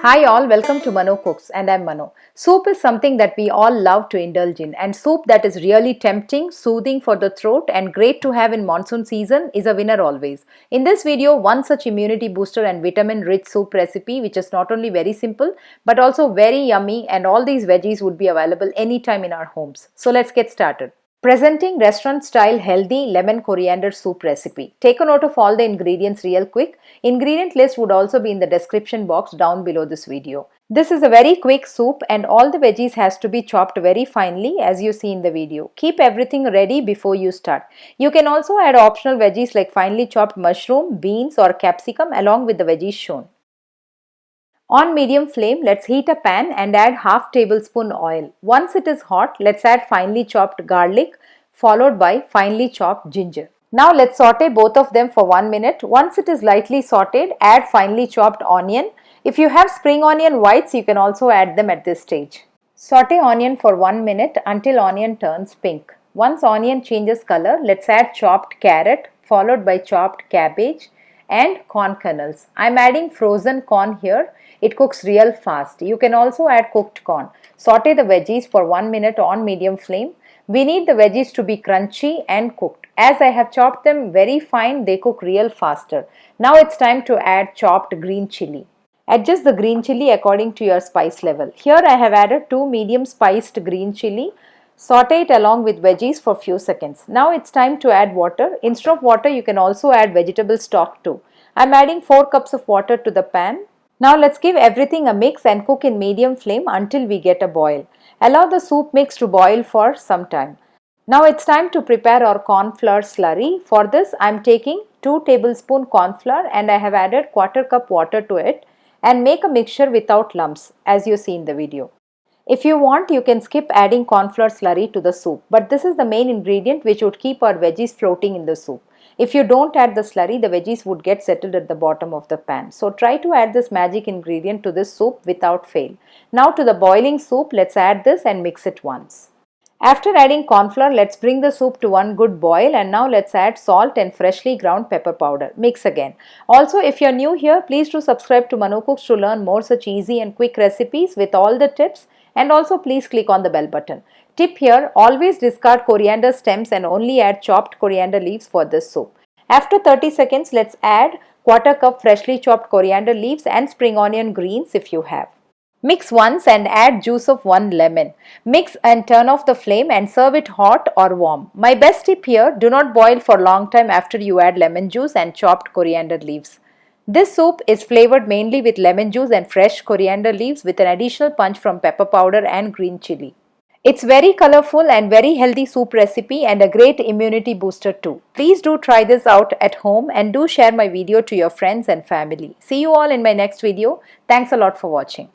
Hi all, welcome to ManoCooks and I'm Mano. Soup is something that we all love to indulge in, and soup that is really tempting, soothing for the throat and great to have in monsoon season is a winner always. In this video, one such immunity booster and vitamin rich soup recipe which is not only very simple but also very yummy, and all these veggies would be available anytime in our homes. So let's get started. Presenting restaurant-style healthy lemon coriander soup recipe. Take a note of all the ingredients real quick. Ingredient list would also be in the description box down below this video. This is a very quick soup and all the veggies has to be chopped very finely as you see in the video. Keep everything ready before you start. You can also add optional veggies like finely chopped mushroom, beans or capsicum along with the veggies shown. On medium flame, let's heat a pan and add half tablespoon oil. Once it is hot, let's add finely chopped garlic followed by finely chopped ginger. Now let's saute both of them for 1 minute. Once it is lightly sauteed, add finely chopped onion. If you have spring onion whites, you can also add them at this stage. Saute onion for 1 minute until onion turns pink. Once onion changes color, let's add chopped carrot followed by chopped cabbage and corn kernels. I'm adding frozen corn here. It cooks real fast. You can also add cooked corn. Saute the veggies for 1 minute on medium flame. We need the veggies to be crunchy and cooked. As I have chopped them very fine, they cook real faster. Now it's time to add chopped green chilli. Adjust the green chilli according to your spice level. Here I have added 2 medium spiced green chilli. Saute it along with veggies for few seconds. Now it's time to add water. Instead of water, you can also add vegetable stock too. I'm adding 4 cups of water to the pan. Now let's give everything a mix and cook in medium flame until we get a boil. Allow the soup mix to boil for some time. Now it's time to prepare our corn flour slurry. For this I'm taking 2 tablespoon corn flour and I have added quarter cup water to it and make a mixture without lumps as you see in the video. If you want, you can skip adding corn flour slurry to the soup, but this is the main ingredient which would keep our veggies floating in the soup. If you don't add the slurry, the veggies would get settled at the bottom of the pan. So try to add this magic ingredient to this soup without fail. Now to the boiling soup, let's add this and mix it once. After adding corn flour, let's bring the soup to one good boil, and now let's add salt and freshly ground pepper powder. Mix again. Also, if you're new here, please do subscribe to ManoCooks to learn more such easy and quick recipes with all the tips, and also please click on the bell button. Tip here, always discard coriander stems and only add chopped coriander leaves for this soup. After 30 seconds, let's add quarter cup freshly chopped coriander leaves and spring onion greens if you have. Mix once and add juice of 1 lemon. Mix and turn off the flame and serve it hot or warm. My best tip here, do not boil for a long time after you add lemon juice and chopped coriander leaves. This soup is flavored mainly with lemon juice and fresh coriander leaves with an additional punch from pepper powder and green chilli. It's very colorful and very healthy soup recipe and a great immunity booster too. Please do try this out at home and do share my video to your friends and family. See you all in my next video. Thanks a lot for watching.